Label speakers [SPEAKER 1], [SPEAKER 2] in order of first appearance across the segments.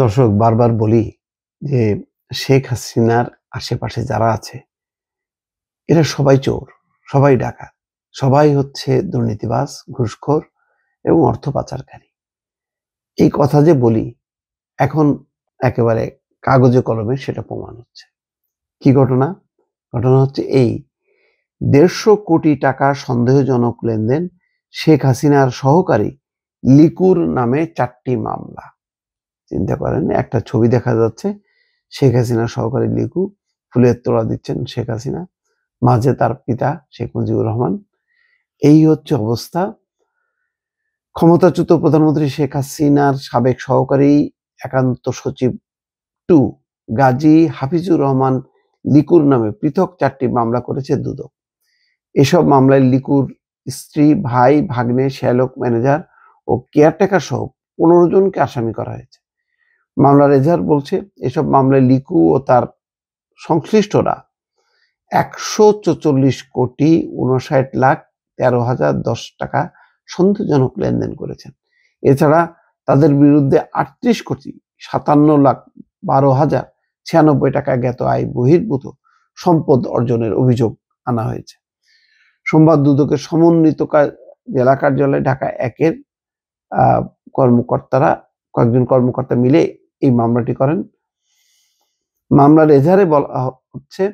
[SPEAKER 1] দর্শক, বারবার বলি যে শেখ হাসিনার আশেপাশে যারা আছে এরা সবাই চোর, সবাই ডাকাত, সবাই হচ্ছে দুর্নীতিবাজ, ঘুষখোর এবং অর্থ পাচারকারী। এই কথা যে বলি এখন একেবারে কাগজে কলমে সেটা প্রমাণ হচ্ছে। কি ঘটনা? ঘটনা হচ্ছে এই ১৫০ কোটি টাকা সন্দেহজনক লেনদেন শেখ হাসিনার সহকারী লিকুর নামে ৪টি মামলা। চিন্তা করেন, একটা ছবি দেখা যাচ্ছে শেখ হাসিনার সহকারী লিকু, ফুলের তোড়া দিচ্ছেন শেখ হাসিনা, মাঝে তার পিতা শেখ মুজিবুর রহমান। এই হচ্ছে অবস্থা। ক্ষমতাচ্যুত প্রধানমন্ত্রী শেখ হাসিনার সাবেক সহকারী একান্ত সচিব টু গাজী হাফিজুর রহমান লিকুর নামে পৃথক ৪টি মামলা করেছে দুদক। এসব মামলায় লিকুর স্ত্রী, ভাই, ভাগ্নে, শ্যালক, ম্যানেজার ও কেয়ারটেকার সহ ১৫ জনকে আসামি করা হয়েছে। মামলার এজাহার বলছে এসব মামলায় লিকু ও তার সংশ্লিষ্টরা ১৪৪ কোটি ৫৯,১৩,০১০ টাকা সন্দেহজনক লেনদেন করেছেন। এছাড়া তাদের বিরুদ্ধে ৩৮ কোটি ৫৭,১২,০৯৬ টাকা জ্ঞাত আয় বহির্ভূত সম্পদ অর্জনের অভিযোগ আনা হয়েছে। সোমবার দুদকের সমন্বিত জেলা কার্যালয় ঢাকা ১-এর কয়েকজন কর্মকর্তা মিলে এই মামলাটি করেন। মামলার এজাহারে বলা হচ্ছে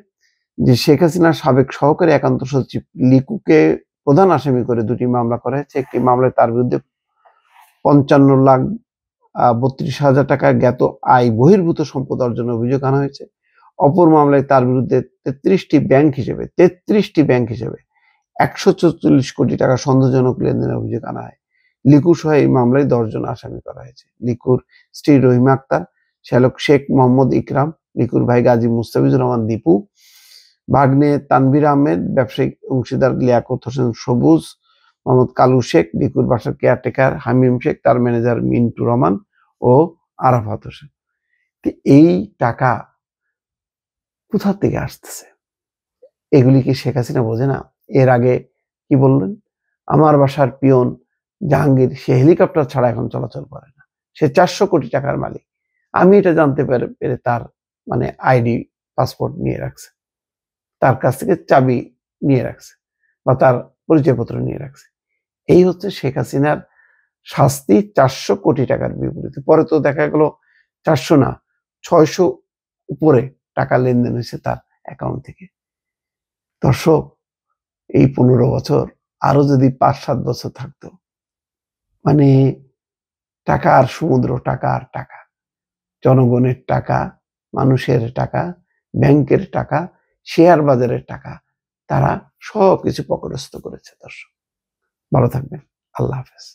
[SPEAKER 1] যে শেখ হাসিনার সাবেক সহকারী একান্ত সচিব লিকুকে প্রধান আসামি করে দুটি মামলা করা হয়েছে। একটি মামলায় তার বিরুদ্ধে ৫৫,৩২,০০০ টাকা জ্ঞাত আয় বহির্ভূত সম্পদ অর্জনের অভিযোগ আনা হয়েছে। অপর মামলায় তার বিরুদ্ধে ৩৩টি ব্যাংক হিসেবে ১৪৪ কোটি টাকা সন্দেহজনক লেনদেনের অভিযোগ আনা হয়। লিকু সহ এই মামলায় ১০ জন আসামি করা হয়েছে। লিকুর স্ত্রী রহিমা আক্তার, শ্যালক শেখ মোহাম্মদ ইকরাম, লিকুর ভাই গাজী মুস্তাফিজুর রহমান দীপু, ভাগ্নে তানভীর আহমেদ, ব্যবসায়িক অংশীদার লিয়াকত হোসেন সবুজ, মোহাম্মদ কালু শেখ, লিকুর বাসার কেয়ারটেকার হামিম শেখ, তার ম্যানেজার মিন্টু রহমান ও আরাফাত হোসেন। এই টাকা কোথা থেকে আসতেছে? এগুলি কি শেখ হাসিনা বোঝে না? এর আগে কি বললেন? আমার বাসার পিয়ন জাহাঙ্গীর, সে হেলিকপ্টার ছাড়া এখন চলাচল করে না, সে ৪০০ কোটি টাকার মালিক। আমি এটা জানতে পেরে তার আইডি, পাসপোর্ট নিয়ে রাখছে, তার কাছ থেকে চাবি নিয়ে রাখছে বা তার পরিচয়পত্র নিয়ে রাখছে। এই হচ্ছে শেখ হাসিনার শাস্তি ৪০০ কোটি টাকার বিপরীতে। পরে তো দেখা গেল ৪০০ না, ৬০০ উপরে টাকা লেনদেন হয়েছে তার অ্যাকাউন্ট থেকে। দর্শক, এই ১৫ বছর আরো যদি ৫-৭ বছর থাকতো, টাকা আর সমুদ্র, টাকা আর টাকা, জনগণের টাকা, মানুষের টাকা, ব্যাংকের টাকা, শেয়ার বাজারের টাকা, তারা সবকিছু পকরস্থ করেছে। দর্শক, ভালো থাকবেন। আল্লাহ হাফেজ।